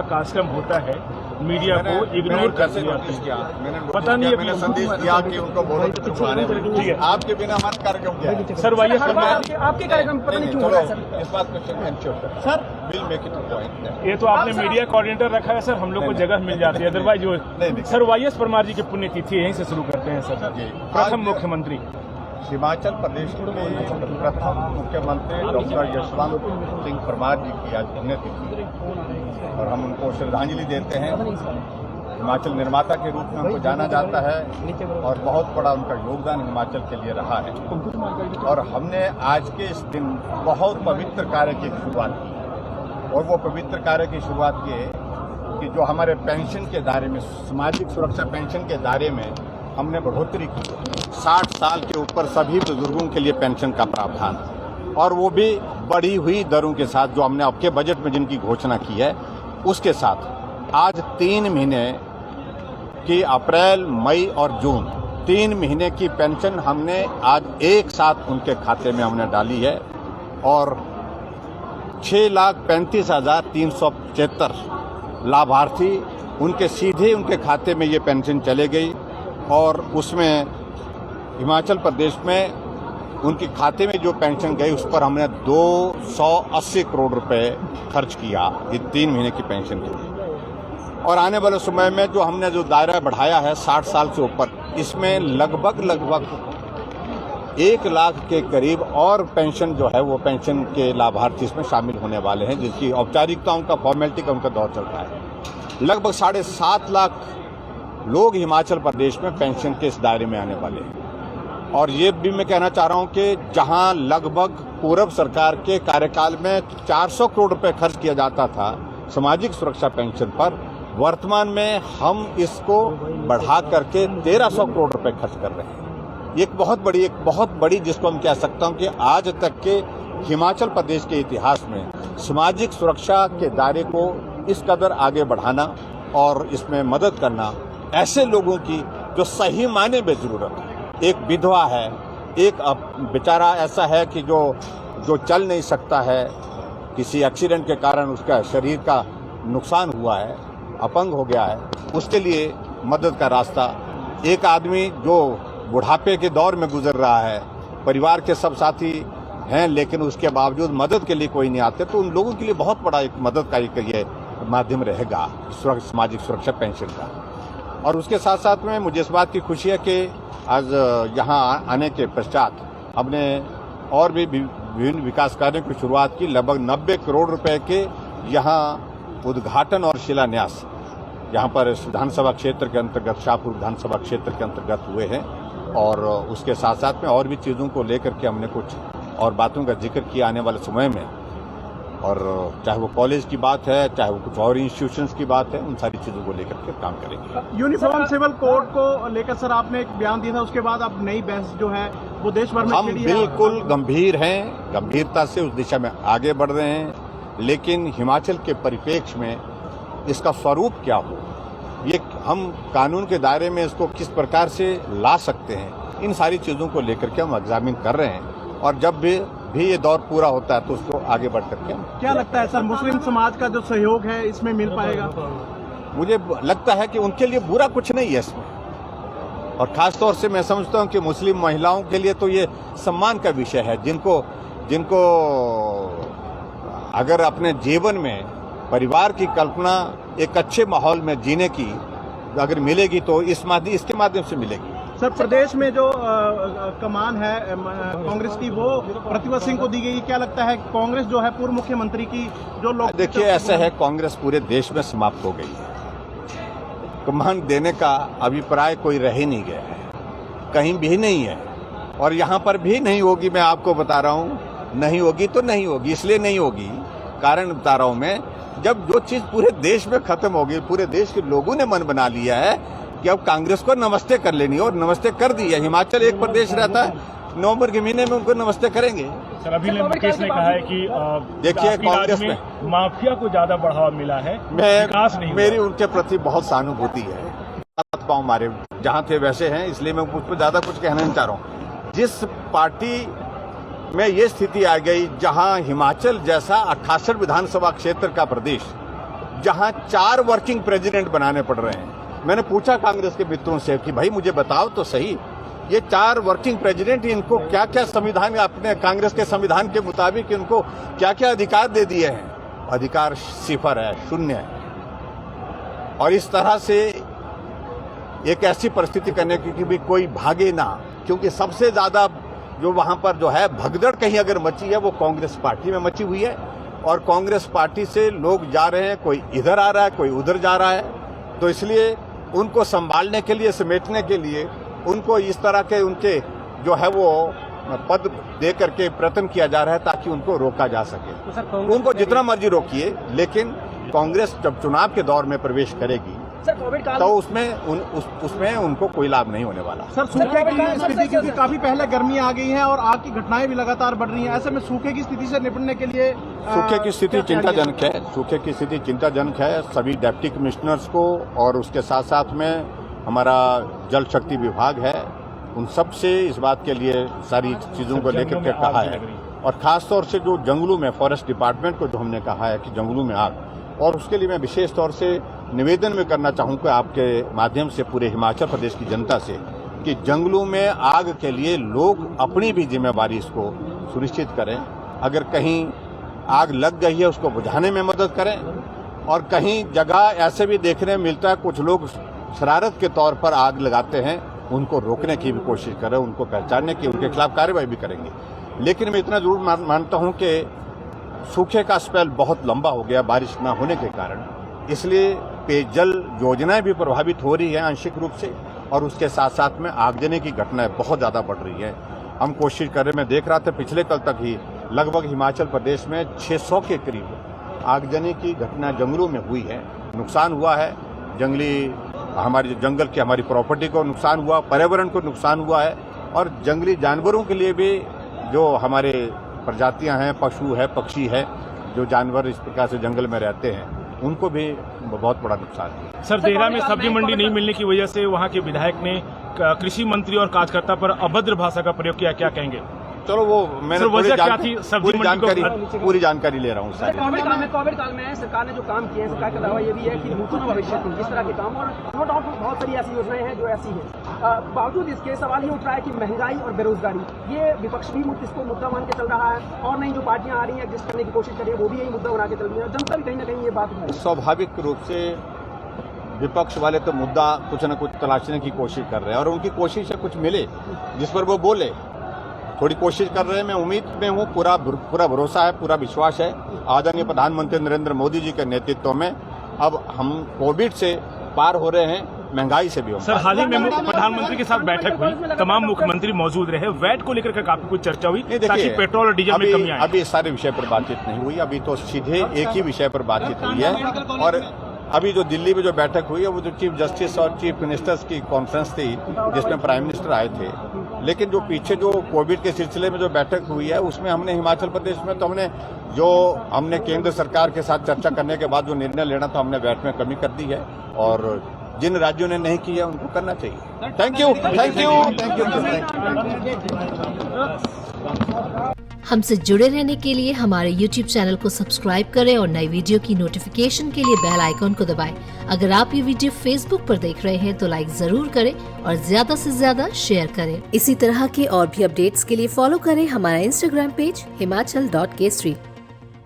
कार्यक्रम होता है, मीडिया को इग्नोर कर दिया। पता नहीं मैंने संदेश दिया कि उनको बोलो कि चुप आने में। आपके बिना हमारा कार्यक्रम क्या है? सर वाईएस परमार आपके कार्यक्रम पता नहीं क्यों हो रहा है सर? इस बात को sir will make it a point. ये तो आपने मीडिया कोऑर्डिनेटर रखा है सर, हम लोग को जगह मिल जाती है, अदरवाइज जो सर वाईएस परमार जी की पुण्यतिथि यहीं से शुरू करते हैं सर। प्रथम मुख्यमंत्री हिमाचल प्रदेश के प्रथम मुख्यमंत्री डॉक्टर यशवंत सिंह परमार जी की आज पुण्यतिथि और हम उनको श्रद्धांजलि देते हैं। हिमाचल निर्माता के रूप में उनको जाना जाता है और बहुत बड़ा उनका योगदान हिमाचल के लिए रहा है। और हमने आज के इस दिन बहुत पवित्र कार्य की शुरुआत की और वो पवित्र कार्य की शुरुआत ये कि जो हमारे पेंशन के दायरे में, सामाजिक सुरक्षा पेंशन के दायरे में हमने बढ़ोतरी की। 60 साल के ऊपर सभी बुजुर्गों के लिए पेंशन का प्रावधान और वो भी बढ़ी हुई दरों के साथ, जो हमने आपके बजट में जिनकी घोषणा की है उसके साथ। आज 3 महीने की अप्रैल, मई और जून 3 महीने की पेंशन हमने आज एक साथ उनके खाते में हमने डाली है और 6,35,375 लाभार्थी उनके सीधे उनके खाते में ये पेंशन चले गई और उसमें हिमाचल प्रदेश में उनके खाते में जो पेंशन गई उस पर हमने 280 करोड़ रुपए खर्च किया ये 3 महीने की पेंशन के लिए। और आने वाले समय में जो हमने जो दायरा बढ़ाया है 60 साल से ऊपर, इसमें लगभग 1 लाख के करीब और पेंशन जो है वो पेंशन के लाभार्थी इसमें शामिल होने वाले हैं, जिसकी औपचारिकताओं का, फॉर्मेलिटी का उनका दौर चल रहा है। लगभग 7.5 लाख लोग हिमाचल प्रदेश में पेंशन के इस दायरे में आने वाले हैं। और ये भी मैं कहना चाह रहा हूं कि जहां लगभग पूर्व सरकार के कार्यकाल में 400 करोड़ रुपए खर्च किया जाता था सामाजिक सुरक्षा पेंशन पर, वर्तमान में हम इसको बढ़ा करके 1300 करोड़ रुपए खर्च कर रहे हैं। ये एक बहुत बड़ी जिसको हम कह सकता हूं कि आज तक के हिमाचल प्रदेश के इतिहास में सामाजिक सुरक्षा के दायरे को इस कदर आगे बढ़ाना और इसमें मदद करना ऐसे लोगों की जो सही मायने में जरूरत है। एक विधवा है, एक बेचारा ऐसा है कि जो चल नहीं सकता है, किसी एक्सीडेंट के कारण उसका शरीर का नुकसान हुआ है, अपंग हो गया है, उसके लिए मदद का रास्ता। एक आदमी जो बुढ़ापे के दौर में गुजर रहा है, परिवार के सब साथी हैं लेकिन उसके बावजूद मदद के लिए कोई नहीं आते, तो उन लोगों के लिए बहुत बड़ा एक मदद का ये माध्यम रहेगा सामाजिक सुरक्षा पेंशन का। और उसके साथ साथ में मुझे इस बात की खुशी है कि आज यहाँ आने के पश्चात हमने और भी विभिन्न विकास कार्यों की शुरुआत की। लगभग 90 करोड़ रुपए के यहाँ उद्घाटन और शिलान्यास यहाँ पर विधानसभा क्षेत्र के अंतर्गत, शाहपुर विधानसभा क्षेत्र के अंतर्गत हुए हैं। और उसके साथ साथ में और भी चीज़ों को लेकर के हमने कुछ और बातों का जिक्र किया आने वाले समय में, और चाहे वो कॉलेज की बात है, चाहे वो कुछ और इंस्टीट्यूशंस की बात है, उन सारी चीज़ों को लेकर के काम करेंगे। यूनिफॉर्म सिविल कोड को लेकर सर आपने एक बयान दिया था, उसके बाद अब नई बहस जो है वो देश भर में हम बिल्कुल गंभीर हैं, गंभीरता से उस दिशा में आगे बढ़ रहे हैं, लेकिन हिमाचल के परिप्रेक्ष्य में इसका स्वरूप क्या हो, ये हम कानून के दायरे में इसको किस प्रकार से ला सकते हैं, इन सारी चीज़ों को लेकर के हम एग्जामिन कर रहे हैं। और जब भी ये दौर पूरा होता है तो उसको आगे बढ़ करके क्या लगता है सर, मुस्लिम समाज का जो सहयोग है इसमें मिल पाएगा? मुझे लगता है कि उनके लिए बुरा कुछ नहीं है इसमें, और खास तौर से मैं समझता हूं कि मुस्लिम महिलाओं के लिए तो ये सम्मान का विषय है, जिनको अगर अपने जीवन में परिवार की कल्पना एक अच्छे माहौल में जीने की अगर मिलेगी तो इसके माध्यम से मिलेगी। सर प्रदेश में जो कमान है कांग्रेस की वो प्रतिभा सिंह को दी गई, क्या लगता है कांग्रेस जो है पूर्व मुख्यमंत्री की जो लोग, देखिए ऐसा है, कांग्रेस पूरे देश में समाप्त हो गई है, कमान देने का अभिप्राय कोई रह ही नहीं गया है, कहीं भी नहीं है और यहाँ पर भी नहीं होगी। मैं आपको बता रहा हूँ, नहीं होगी तो नहीं होगी, इसलिए नहीं होगी, कारण बता रहा हूँ मैं, जब जो चीज पूरे देश में खत्म होगी, पूरे देश के लोगों ने मन बना लिया है कि अब कांग्रेस को नमस्ते कर लेनी है, और नमस्ते कर दी है। हिमाचल एक प्रदेश रहता है, नवंबर के महीने में उनको नमस्ते करेंगे। सर अभी मुकेश ने कहा है कि देखिए कांग्रेस में माफिया को ज्यादा बढ़ावा मिला है, विकास नहीं, मेरी उनके प्रति बहुत सहानुभूति है। पाँव मारे जहाँ थे वैसे हैं, इसलिए मैं उस पर ज्यादा कुछ कहना नहीं चाह रहा हूँ। जिस पार्टी में ये स्थिति आ गई जहां हिमाचल जैसा 68 विधानसभा क्षेत्र का प्रदेश जहां 4 वर्किंग प्रेसिडेंट बनाने पड़ रहे हैं। मैंने पूछा कांग्रेस के मित्रों से कि भाई मुझे बताओ तो सही, ये 4 वर्किंग प्रेसिडेंट इनको क्या क्या संविधान, अपने कांग्रेस के संविधान के मुताबिक इनको क्या क्या अधिकार दे दिए हैं? अधिकार सिफर है, शून्य है। और इस तरह से एक ऐसी परिस्थिति करने की कि भी कोई भागे ना, क्योंकि सबसे ज्यादा जो वहां पर जो है भगदड़ कहीं अगर मची है वो कांग्रेस पार्टी में मची हुई है। और कांग्रेस पार्टी से लोग जा रहे हैं, कोई इधर आ रहा है, कोई उधर जा रहा है। तो इसलिए उनको संभालने के लिए, समेटने के लिए उनको इस तरह के उनके जो है वो पद दे करके प्रयत्न किया जा रहा है ताकि उनको रोका जा सके। तो उनको जितना मर्जी रोकिए, लेकिन कांग्रेस जब चुनाव के दौर में प्रवेश करेगी तो उसमें उनको कोई लाभ नहीं होने वाला। सर, सूखे की स्थिति, क्योंकि काफी पहले गर्मी आ गई है और आग की घटनाएं भी लगातार बढ़ रही हैं, ऐसे में सूखे की स्थिति से निपटने के लिए सूखे की स्थिति चिंताजनक है। सूखे की स्थिति चिंताजनक है। सभी डिप्टी कमिश्नर्स को और उसके साथ साथ में हमारा जल शक्ति विभाग है, उन सब से इस बात के लिए सारी चीजों को लेकर के कहा है। और खास तौर से जो जंगलों में, फॉरेस्ट डिपार्टमेंट को जो हमने कहा है कि जंगलों में आग, और उसके लिए मैं विशेष तौर से निवेदन में करना चाहूंगा आपके माध्यम से पूरे हिमाचल प्रदेश की जनता से कि जंगलों में आग के लिए लोग अपनी भी जिम्मेवारी इसको सुनिश्चित करें। अगर कहीं आग लग गई है उसको बुझाने में मदद करें, और कहीं जगह ऐसे भी देखने में मिलता है कुछ लोग शरारत के तौर पर आग लगाते हैं, उनको रोकने की भी कोशिश करें, उनको पहचानने की, उनके खिलाफ कार्रवाई भी करेंगे। लेकिन मैं इतना जरूर मानता हूं कि सूखे का स्पेल बहुत लंबा हो गया बारिश न होने के कारण, इसलिए पेयजल योजनाएं भी प्रभावित हो रही है आंशिक रूप से, और उसके साथ साथ में आगजनी की घटनाएं बहुत ज्यादा बढ़ रही है। हम कोशिश कर रहे, मैं देख रहा था पिछले कल तक ही लगभग हिमाचल प्रदेश में 600 के करीब आगजनी की घटना जंगलों में हुई है। नुकसान हुआ है, हमारी जंगल की हमारी प्रॉपर्टी को नुकसान हुआ, पर्यावरण को नुकसान हुआ है, और जंगली जानवरों के लिए भी जो हमारे प्रजातियां हैं, पशु है, पक्षी है, जो जानवर इस प्रकार से जंगल में रहते हैं, उनको भी बहुत बड़ा नुकसान है। सर, देहरा में सब्जी मंडी नहीं मिलने की वजह से वहां के विधायक ने कृषि मंत्री और कार्यकर्ता पर अभद्र भाषा का प्रयोग किया, क्या कहेंगे? चलो वो मैंने पूरी जानकारी ले रहा हूँ। कोविड काल में सरकार ने जो काम किए हैं, सरकार का दावा ये भी है कि नूतन भविष्य की इस तरह के काम, और नो डाउट बहुत सारी ऐसी योजनाएं हैं जो ऐसी हैं। बावजूद इसके सवाल ये उठ रहा है कि महंगाई और बेरोजगारी, ये विपक्ष भी इसको मुद्दा मान के चल रहा है, और नई जो पार्टियां आ रही हैं एडजस्ट करने की कोशिश कर रही है वो भी यही मुद्दा बना के चल रही है। जनता भी कहीं ना कहीं ये बात है। स्वाभाविक रूप से विपक्ष वाले तो मुद्दा कुछ न कुछ तलाशने की कोशिश कर रहे हैं, और उनकी कोशिश है कुछ मिले जिस पर वो बोले। थोड़ी कोशिश कर रहे हैं, मैं उम्मीद में हूँ, पूरा भरोसा है, पूरा विश्वास है आदरणीय प्रधानमंत्री नरेंद्र मोदी जी के नेतृत्व में अब हम कोविड से पार हो रहे हैं, महंगाई से भी हो। सर, हाल ही में प्रधानमंत्री के साथ बैठक हुई, तमाम मुख्यमंत्री मौजूद रहे, वैट को लेकर काफी कुछ चर्चा हुई ताकि पेट्रोल और डीजल में कमी आए। अभी इस सारे विषय पर बातचीत नहीं हुई, अभी तो सीधे एक ही विषय पर बातचीत हुई है। और अभी जो दिल्ली में जो बैठक हुई है वो जो चीफ जस्टिस और चीफ मिनिस्टर्स की कॉन्फ्रेंस थी जिसमें प्राइम मिनिस्टर आए थे, लेकिन जो पीछे जो कोविड के सिलसिले में जो बैठक हुई है उसमें हमने हिमाचल प्रदेश में तो हमने केंद्र सरकार के साथ चर्चा करने के बाद जो निर्णय लेना था, हमने वैट में कमी कर दी है, और जिन राज्यों ने नहीं किया उनको करना चाहिए। Thank you. हमसे जुड़े रहने के लिए हमारे YouTube चैनल को सब्सक्राइब करें और नई वीडियो की नोटिफिकेशन के लिए बेल आइकॉन को दबाएं। अगर आप ये वीडियो Facebook पर देख रहे हैं तो लाइक जरूर करें और ज्यादा से ज्यादा शेयर करें। इसी तरह के और भी अपडेट्स के लिए फॉलो करें हमारा Instagram पेज himachal.kshri।